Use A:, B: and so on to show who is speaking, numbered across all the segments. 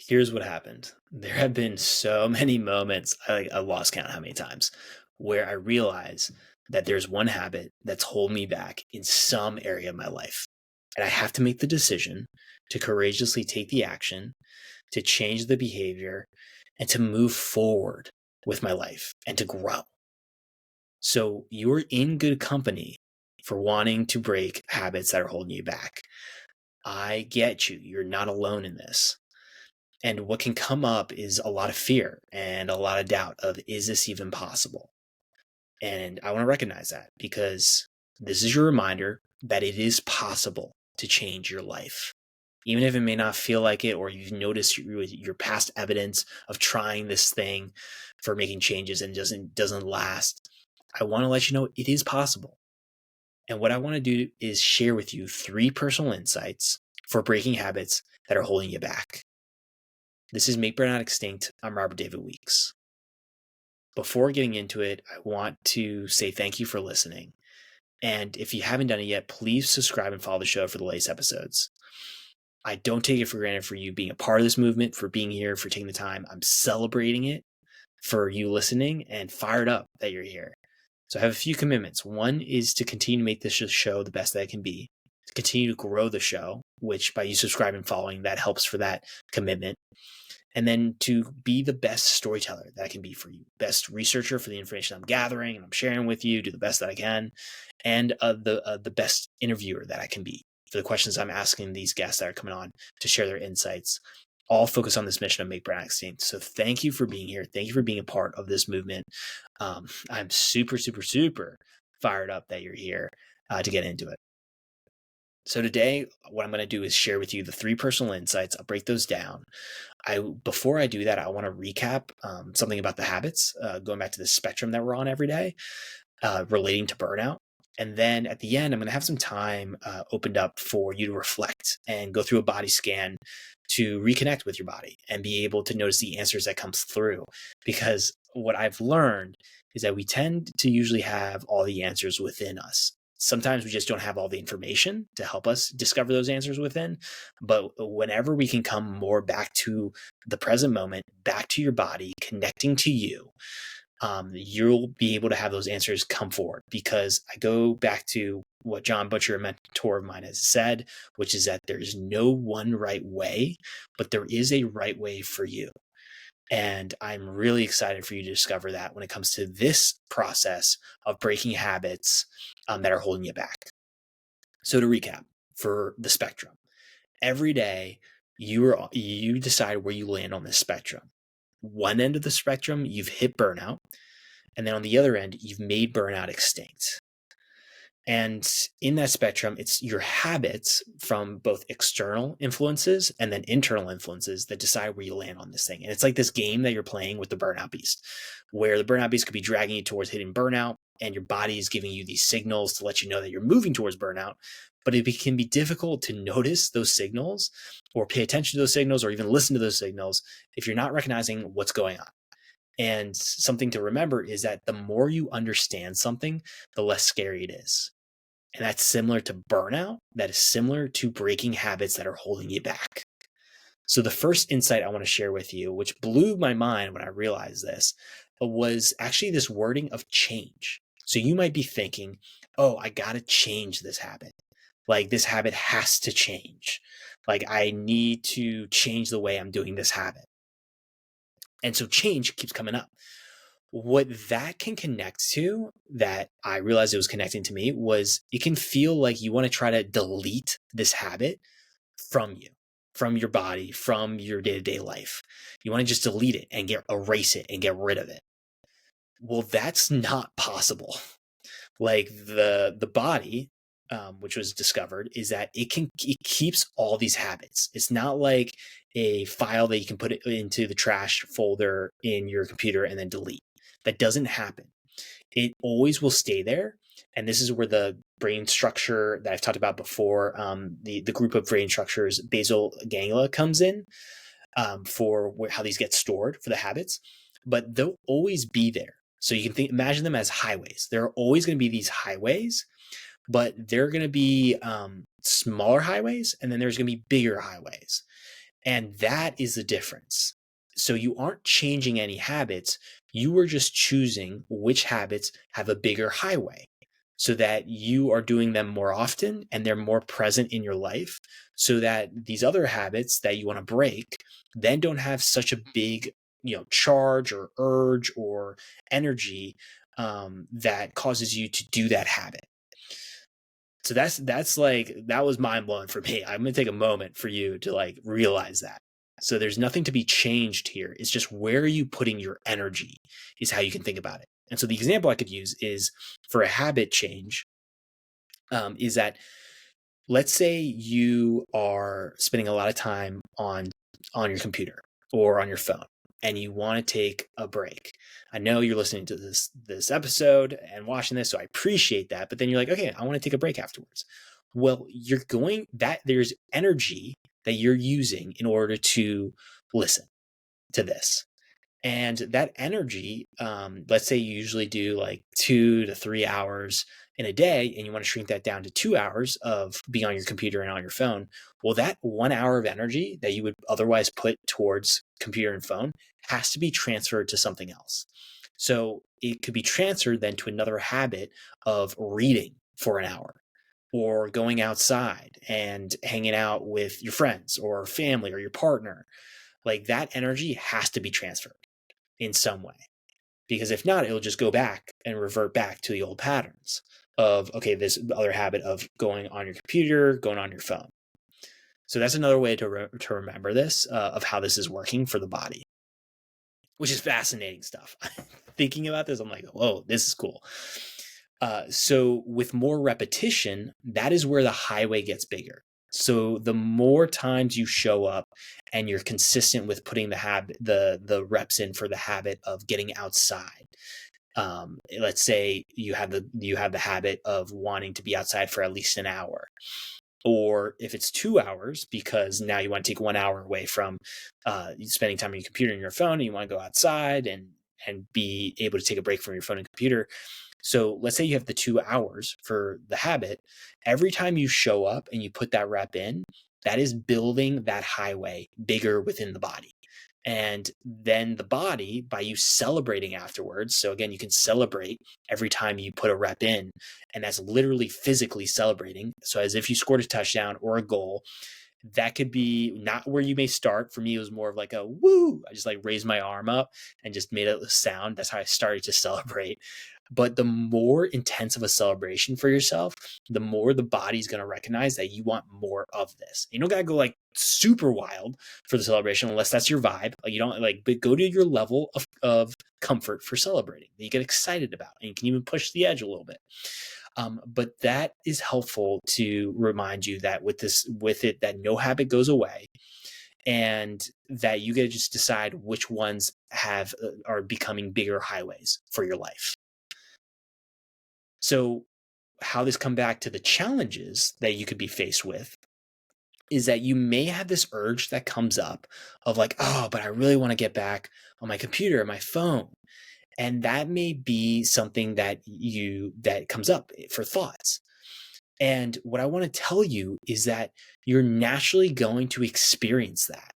A: Here's what happened. There have been so many moments, I lost count how many times, where I realize that there's one habit that's holding me back in some area of my life. And I have to make the decision to courageously take the action, to change the behavior, and to move forward with my life and to grow. So you're in good company for wanting to break habits that are holding you back. I get you. You're not alone in this. And what can come up is a lot of fear and a lot of doubt of, is this even possible? And I want to recognize that because this is your reminder that it is possible to change your life. Even if it may not feel like it, or you've noticed your past evidence of trying this thing for making changes and doesn't last, I want to let you know it is possible. And what I want to do is share with you 3 personal insights for breaking habits that are holding you back. This is Make Burnout Extinct. I'm Robert David Weeks. Before getting into it, I want to say thank you for listening. And if you haven't done it yet, please subscribe and follow the show for the latest episodes. I don't take it for granted for you being a part of this movement, for being here, for taking the time. I'm celebrating it for you listening and fired up that you're here. So I have a few commitments. One is to continue to make this show the best that it can be, to continue to grow the show, which by you subscribing and following, that helps for that commitment. And then to be the best storyteller that I can be for you, best researcher for the information I'm gathering and I'm sharing with you, do the best that I can, and the best interviewer that I can be for the questions I'm asking these guests that are coming on to share their insights, all focus on this mission of Make Burnout Extinct. So thank you for being here. Thank you for being a part of this movement. I'm super, super, super fired up that you're here to get into it. So today, what I'm going to do is share with you the 3 personal insights. I'll break those down. Before I do that, I want to recap something about the habits, going back to the spectrum that we're on every day, relating to burnout. And then at the end, I'm going to have some time opened up for you to reflect and go through a body scan to reconnect with your body and be able to notice the answers that comes through. Because what I've learned is that we tend to usually have all the answers within us. Sometimes we just don't have all the information to help us discover those answers within. But whenever we can come more back to the present moment, back to your body, connecting to you, you'll be able to have those answers come forward. Because I go back to what John Butcher, a mentor of mine, has said, which is that there's no one right way, but there is a right way for you. And I'm really excited for you to discover that when it comes to this process of breaking habits that are holding you back. So to recap, for the spectrum, every day you decide where you land on this spectrum. One end of the spectrum, you've hit burnout. And then on the other end, you've made burnout extinct. And in that spectrum, it's your habits from both external influences and then internal influences that decide where you land on this thing. And it's like this game that you're playing with the burnout beast, where the burnout beast could be dragging you towards hitting burnout, and your body is giving you these signals to let you know that you're moving towards burnout. But it can be difficult to notice those signals or pay attention to those signals or even listen to those signals if you're not recognizing what's going on. And something to remember is that the more you understand something, the less scary it is. And that's similar to burnout. That is similar to breaking habits that are holding you back. So the first insight I want to share with you, which blew my mind when I realized this, was actually this wording of change. So you might be thinking, oh, I got to change this habit. Like this habit has to change. Like I need to change the way I'm doing this habit. And so change keeps coming up. What that can connect to, that I realized it was connecting to me, was it can feel like you want to try to delete this habit from you, from your body, from your day-to-day life. You want to just delete it and erase it and get rid of it. Well, that's not possible. Like the body, which was discovered, is that it keeps all these habits. It's not like a file that you can put it into the trash folder in your computer and then delete. That doesn't happen. It always will stay there. And this is where the brain structure that I've talked about before, the group of brain structures, basal ganglia, comes in for how these get stored for the habits. But they'll always be there. So you can imagine them as highways. There are always going to be these highways, but they're going to be smaller highways, and then there's going to be bigger highways. And that is the difference. So you aren't changing any habits. You are just choosing which habits have a bigger highway so that you are doing them more often and they're more present in your life, so that these other habits that you want to break then don't have such a big, charge or urge or energy that causes you to do that habit. So that's like, that was mind blowing for me. I'm going to take a moment for you to like realize that. So there's nothing to be changed here. It's just, where are you putting your energy is how you can think about it. And so the example I could use is for a habit change, is that, let's say you are spending a lot of time on your computer or on your phone, and you want to take a break. I know you're listening to this episode and watching this, so I appreciate that. But then you're like, okay, I want to take a break afterwards. Well, there's energy that you're using in order to listen to this. And that energy, let's say you usually do like 2 to 3 hours in a day, and you want to shrink that down to 2 hours of being on your computer and on your phone. Well, that 1 hour of energy that you would otherwise put towards computer and phone has to be transferred to something else. So it could be transferred then to another habit of reading for an hour, or going outside and hanging out with your friends or family or your partner. Like, that energy has to be transferred in some way, because if not, it'll just go back and revert back to the old patterns of, okay, this other habit of going on your computer, going on your phone. So that's another way to remember this, of how this is working for the body, which is fascinating stuff. Thinking about this, I'm like, whoa, this is cool. So with more repetition, that is where the highway gets bigger. So the more times you show up and you're consistent with putting the reps in for the habit of getting outside. Let's say you have the habit of wanting to be outside for at least an hour. Or if it's 2 hours, because now you want to take 1 hour away from spending time on your computer and your phone, and you want to go outside and be able to take a break from your phone and computer. So let's say you have the 2 hours for the habit. Every time you show up and you put that rep in, that is building that highway bigger within the body. And then the body, by you celebrating afterwards. So again, you can celebrate every time you put a rep in, and that's literally physically celebrating. So as if you scored a touchdown or a goal. That could be not where you may start. For me, it was more of like a woo. I just like raised my arm up and just made a sound. That's how I started to celebrate. But the more intense of a celebration for yourself, the more the body's going to recognize that you want more of this. You don't got to go like super wild for the celebration unless that's your vibe. Like, you don't like, but go to your level of comfort for celebrating that you get excited about, and you can even push the edge a little bit. But that is helpful to remind you that with it, that no habit goes away, and that you get to just decide which ones are becoming bigger highways for your life. So how this come back to the challenges that you could be faced with is that you may have this urge that comes up of like, oh, but I really want to get back on my computer or my phone. And that may be something that comes up for thoughts. And what I want to tell you is that you're naturally going to experience that.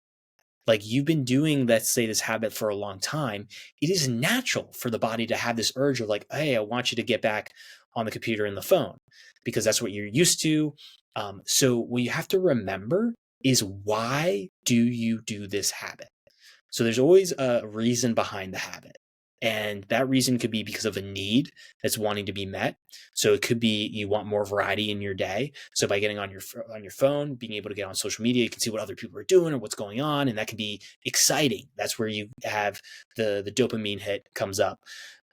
A: Like, you've been doing, let's say, this habit for a long time. It is natural for the body to have this urge of like, hey, I want you to get back on the computer and the phone, because that's what you're used to. So what you have to remember is, why do you do this habit? So there's always a reason behind the habit. And that reason could be because of a need that's wanting to be met. So it could be you want more variety in your day. So by getting on your phone, being able to get on social media, you can see what other people are doing or what's going on, and that can be exciting. That's where you have the dopamine hit comes up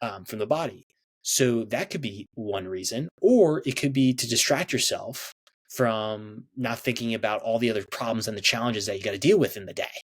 A: from the body. So that could be one reason, or it could be to distract yourself from not thinking about all the other problems and the challenges that you got to deal with in the day,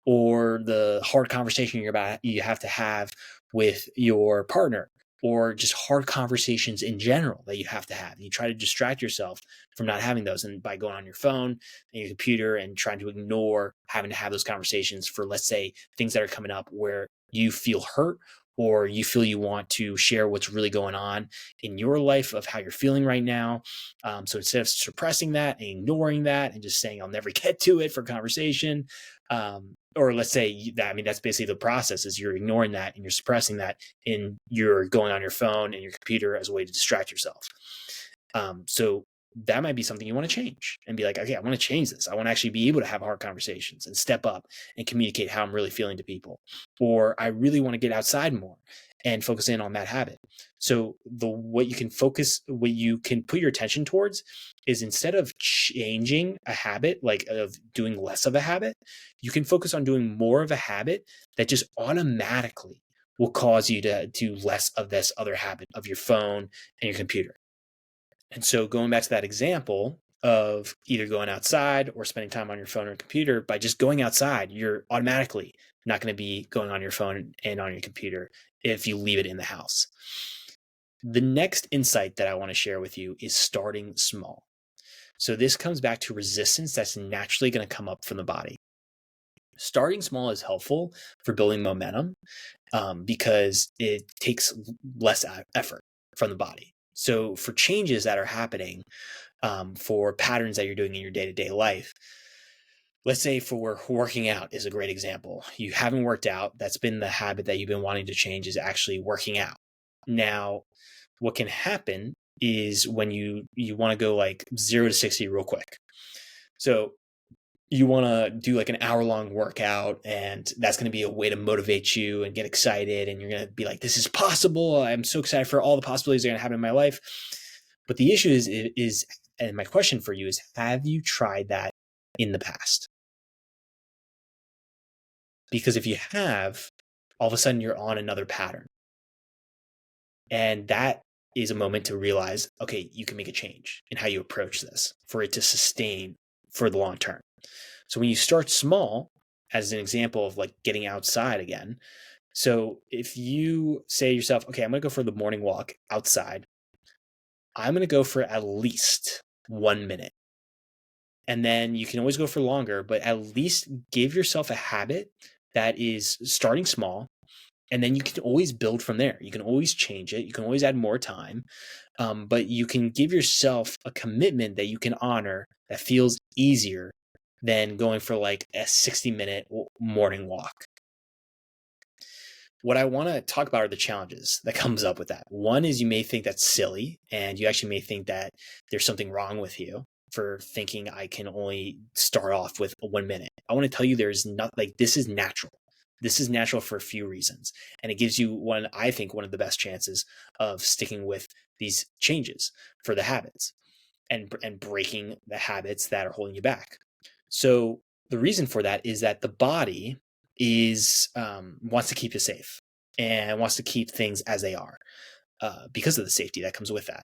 A: or the hard conversation you have to have with your partner, or just hard conversations in general that you have to have. You try to distract yourself from not having those, and by going on your phone and your computer and trying to ignore having to have those conversations for, let's say, things that are coming up where you feel hurt or you feel you want to share what's really going on in your life of how you're feeling right now. So instead of suppressing that and ignoring that and just saying, I'll never get to it for conversation, or let's say that, I mean, that's basically the process is you're ignoring that and you're suppressing that and you're going on your phone and your computer as a way to distract yourself. So that might be something you want to change and be like, okay, I want to change this. I want to actually be able to have hard conversations and step up and communicate how I'm really feeling to people. Or I really want to get outside more and focus in on that habit. So what you can put your attention towards is instead of changing a habit, like of doing less of a habit, you can focus on doing more of a habit that just automatically will cause you to do less of this other habit of your phone and your computer. And so going back to that example of either going outside or spending time on your phone or computer, by just going outside, you're automatically not going to be going on your phone and on your computer if you leave it in the house. The next insight that I want to share with you is starting small. So this comes back to resistance that's naturally going to come up from the body. Starting small is helpful for building momentum because it takes less effort from the body. So for changes that are happening, for patterns that you're doing in your day-to-day life, let's say for working out is a great example. You haven't worked out. That's been the habit that you've been wanting to change, is actually working out. Now, what can happen is when you want to go like 0 to 60 real quick. So you want to do like an hour-long workout, and that's going to be a way to motivate you and get excited, and you're going to be like, this is possible. I'm so excited for all the possibilities that are going to happen in my life. But the issue is, and my question for you is, have you tried that in the past? Because if you have, all of a sudden you're on another pattern. And that is a moment to realize, okay, you can make a change in how you approach this for it to sustain for the long term. So when you start small, as an example of like getting outside again. So if you say to yourself, okay, I'm going to go for the morning walk outside. I'm going to go for at least 1 minute. And then you can always go for longer, but at least give yourself a habit that is starting small. And then you can always build from there. You can always change it. You can always add more time. But you can give yourself a commitment that you can honor that feels easier than going for like a 60-minute morning walk. What I want to talk about are the challenges that comes up with that. One is you may think that's silly, and you actually may think that there's something wrong with you for thinking I can only start off with 1 minute. I want to tell you there's not, like, this is natural. This is natural for a few reasons. And it gives you I think one of the best chances of sticking with these changes for the habits and breaking the habits that are holding you back. So the reason for that is that the body wants to keep you safe and wants to keep things as they are because of the safety that comes with that.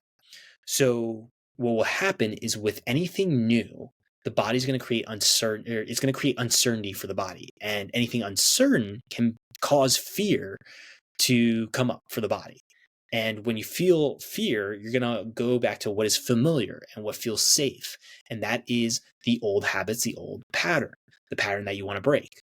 A: So what will happen is with anything new, the body's going to create it's going to create uncertainty for the body, and anything uncertain can cause fear to come up for the body. And when you feel fear, you're going to go back to what is familiar and what feels safe. And that is the old habits, the old pattern, the pattern that you want to break.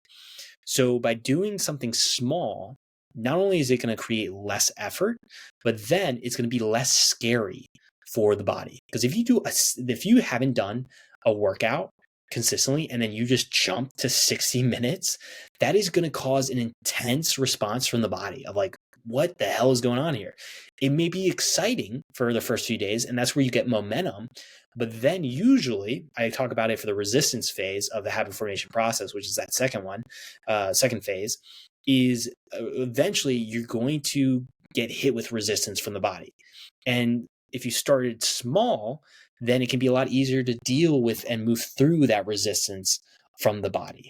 A: So by doing something small, not only is it going to create less effort, but then it's going to be less scary for the body. Because if you haven't done a workout consistently and then you just jump to 60 minutes, that is going to cause an intense response from the body of like, what the hell is going on here? It may be exciting for the first few days, and that's where you get momentum. But then usually, I talk about it for the resistance phase of the habit formation process, which is that second phase, is eventually you're going to get hit with resistance from the body. And if you started small, then it can be a lot easier to deal with and move through that resistance from the body.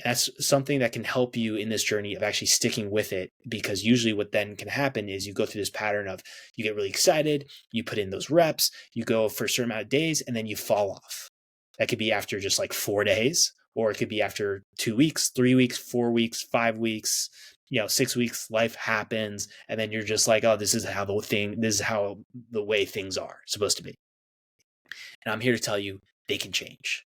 A: That's something that can help you in this journey of actually sticking with it, because usually what then can happen is you go through this pattern of you get really excited, you put in those reps, you go for a certain amount of days, and then you fall off. That could be after just like 4 days, or it could be after 2 weeks, 3 weeks, 4 weeks, 5 weeks, 6 weeks, life happens. And then you're just like, oh, this is how the way things are supposed to be. And I'm here to tell you they can change.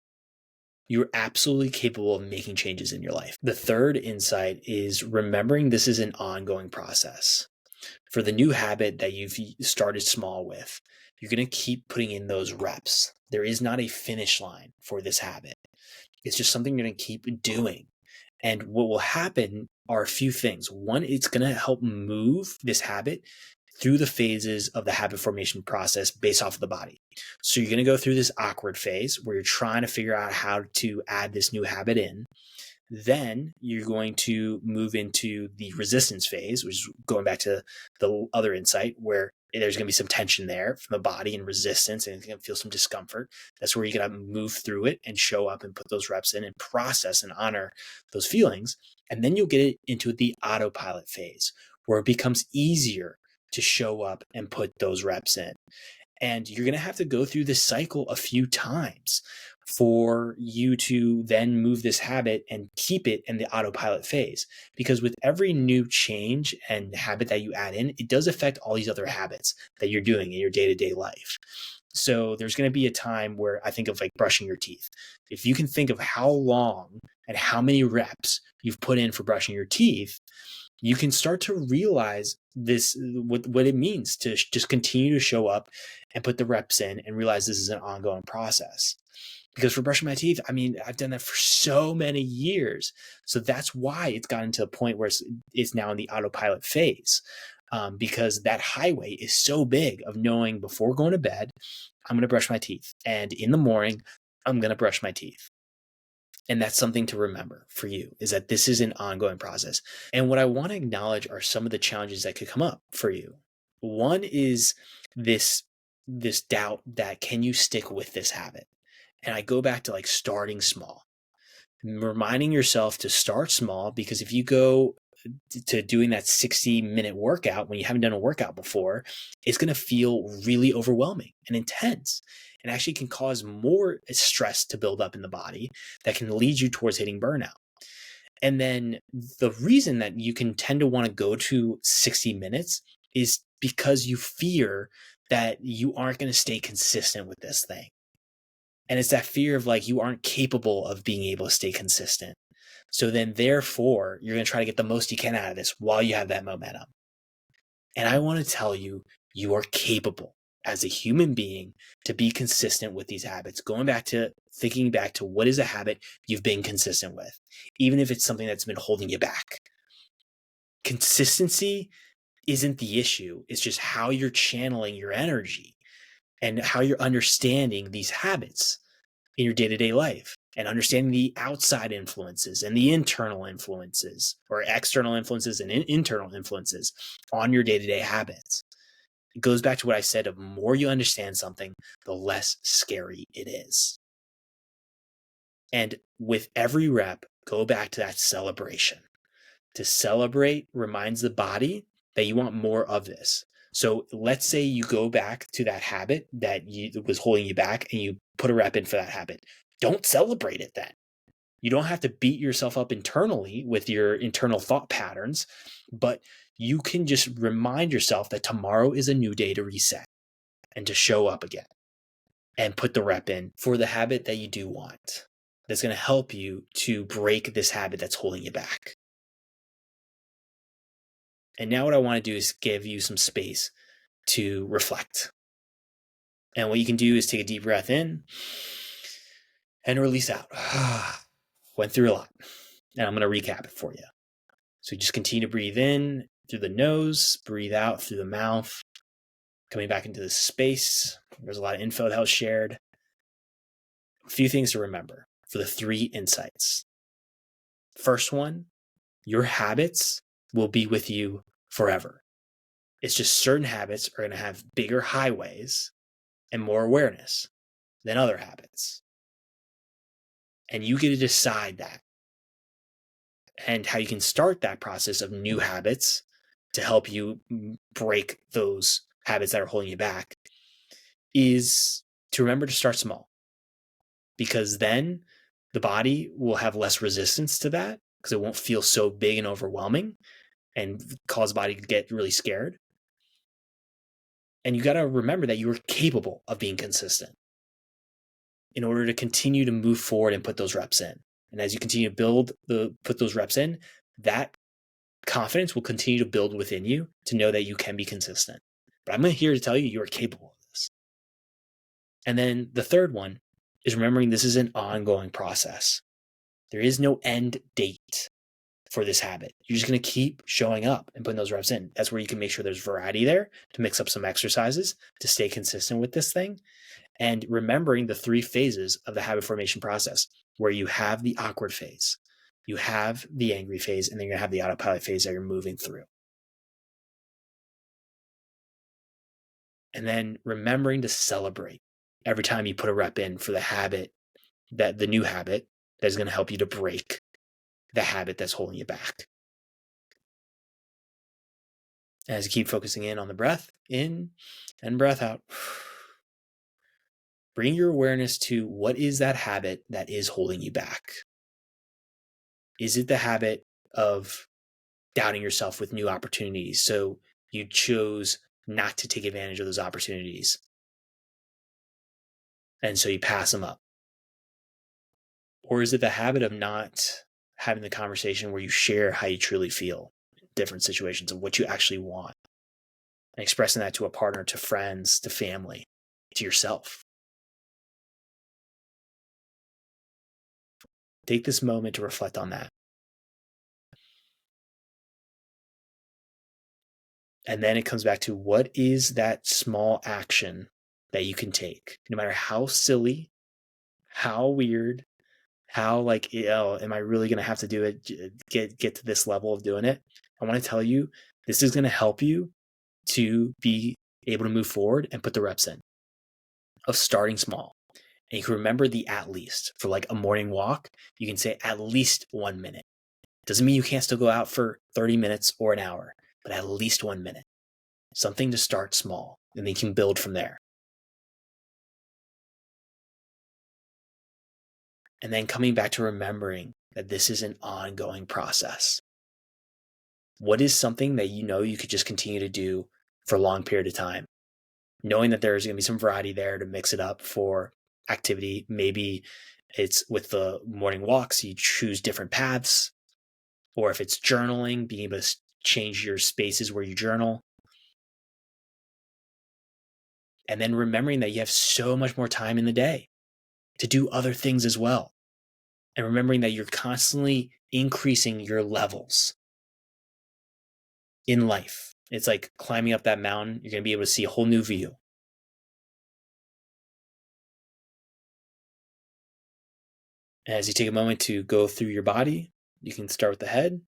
A: You're absolutely capable of making changes in your life. The third insight is remembering this is an ongoing process. For the new habit that you've started small with, you're going to keep putting in those reps. There is not a finish line for this habit. It's just something you're going to keep doing. And what will happen are a few things. One, it's going to help move this habit through the phases of the habit formation process based off of the body. So you're going to go through this awkward phase where you're trying to figure out how to add this new habit in. Then you're going to move into the resistance phase, which is going back to the other insight where there's going to be some tension there from the body and resistance, and you're going to feel some discomfort. That's where you're going to move through it and show up and put those reps in and process and honor those feelings. And then you'll get it into the autopilot phase where it becomes easier to show up and put those reps in. And you're going to have to go through this cycle a few times for you to then move this habit and keep it in the autopilot phase. Because with every new change and habit that you add in, it does affect all these other habits that you're doing in your day-to-day life. So there's going to be a time where I think of like brushing your teeth. If you can think of how long and how many reps you've put in for brushing your teeth, you can start to realize this, what it means to just continue to show up and put the reps in and realize this is an ongoing process. Because for brushing my teeth, I mean, I've done that for so many years. So that's why it's gotten to a point where it's now in the autopilot phase. Because that highway is so big of knowing before going to bed, I'm going to brush my teeth. And in the morning, I'm going to brush my teeth. And that's something to remember for you, is that this is an ongoing process. And what I want to acknowledge are some of the challenges that could come up for you. One is this doubt that can you stick with this habit? And I go back to like starting small, reminding yourself to start small, because if you go to doing that 60-minute workout when you haven't done a workout before, it's going to feel really overwhelming and intense, and actually can cause more stress to build up in the body that can lead you towards hitting burnout. And then the reason that you can tend to want to go to 60 minutes is because you fear that you aren't going to stay consistent with this thing. And it's that fear of like, you aren't capable of being able to stay consistent. So then therefore, you're going to try to get the most you can out of this while you have that momentum. And I want to tell you, you are capable as a human being to be consistent with these habits. Thinking back to what is a habit you've been consistent with, even if it's something that's been holding you back. Consistency isn't the issue. It's just how you're channeling your energy and how you're understanding these habits in your day-to-day life, and understanding the outside influences and the internal influences, or external influences and internal influences on your day-to-day habits. It goes back to what I said, of more you understand something, the less scary it is. And with every rep, go back to that celebration. To celebrate reminds the body that you want more of this. So let's say you go back to that habit that was holding you back and you put a rep in for that habit. Don't celebrate it then. You don't have to beat yourself up internally with your internal thought patterns, but you can just remind yourself that tomorrow is a new day to reset and to show up again and put the rep in for the habit that you do want. That's going to help you to break this habit that's holding you back. And now what I want to do is give you some space to reflect. And what you can do is take a deep breath in and release out. Went through a lot. And I'm going to recap it for you. So just continue to breathe in through the nose, breathe out through the mouth, coming back into this space. There's a lot of info that was shared. A few things to remember for the 3 insights. First one, your habits will be with you forever. It's just certain habits are going to have bigger highways and more awareness than other habits. And you get to decide that. And how you can start that process of new habits to help you break those habits that are holding you back is to remember to start small. Because then the body will have less resistance to that, because it won't feel so big and overwhelming and cause the body to get really scared. And you got to remember that you are capable of being consistent. in order to continue to move forward and put those reps in. And as you continue to put those reps in, that confidence will continue to build within you to know that you can be consistent. But I'm here to tell you, you are capable of this. And then the third one is remembering this is an ongoing process. There is no end date for this habit. You're just going to keep showing up and putting those reps in. That's where you can make sure there's variety there to mix up some exercises to stay consistent with this thing. And remembering the 3 phases of the habit formation process, where you have the awkward phase, you have the angry phase, and then you're going to have the autopilot phase that you're moving through. And then remembering to celebrate every time you put a rep in for the new habit that is going to help you to break the habit that's holding you back. As you keep focusing in on the breath in and breath out, bring your awareness to what is that habit that is holding you back. Is it the habit of doubting yourself with new opportunities? So you chose not to take advantage of those opportunities. And so you pass them up. Or is it the habit of not having the conversation where you share how you truly feel in different situations and what you actually want, and expressing that to a partner, to friends, to family, to yourself? Take this moment to reflect on that. And then it comes back to, what is that small action that you can take? No matter how silly, how weird, how am I really going to have to do it, get to this level of doing it? I want to tell you, this is going to help you to be able to move forward and put the reps in of starting small. And you can remember the at least. For like a morning walk, you can say at least 1 minute. Doesn't mean you can't still go out for 30 minutes or an hour, but at least 1 minute. Something to start small, and then you can build from there. And then coming back to remembering that this is an ongoing process. What is something that you know you could just continue to do for a long period of time? Knowing that there's going to be some variety there to mix it up for activity. Maybe it's with the morning walks, you choose different paths. Or if it's journaling, being able to change your spaces where you journal. And then remembering that you have so much more time in the day to do other things as well. And remembering that you're constantly increasing your levels in life. It's like climbing up that mountain. You're going to be able to see a whole new view. As you take a moment to go through your body, you can start with the head,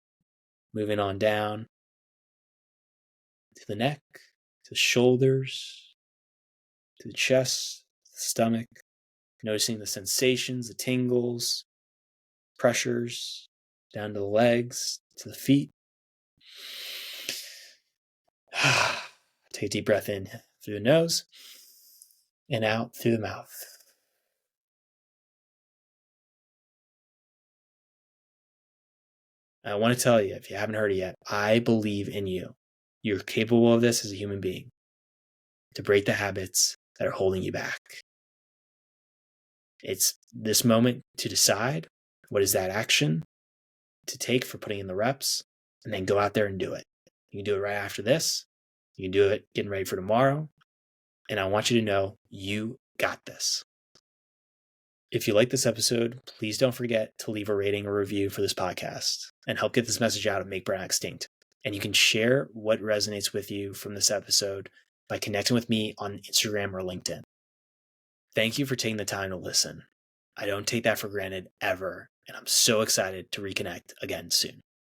A: moving on down to the neck, to the shoulders, to the chest, the stomach, noticing the sensations, the tingles, pressures, down to the legs, to the feet. Take a deep breath in through the nose and out through the mouth. I want to tell you, if you haven't heard it yet, I believe in you. You're capable of this as a human being, to break the habits that are holding you back. It's this moment to decide what is that action to take for putting in the reps, and then go out there and do it. You can do it right after this. You can do it getting ready for tomorrow. And I want you to know you got this. If you like this episode, please don't forget to leave a rating or review for this podcast and help get this message out of Make Burnout Extinct. And you can share what resonates with you from this episode by connecting with me on Instagram or LinkedIn. Thank you for taking the time to listen. I don't take that for granted ever, and I'm so excited to reconnect again soon.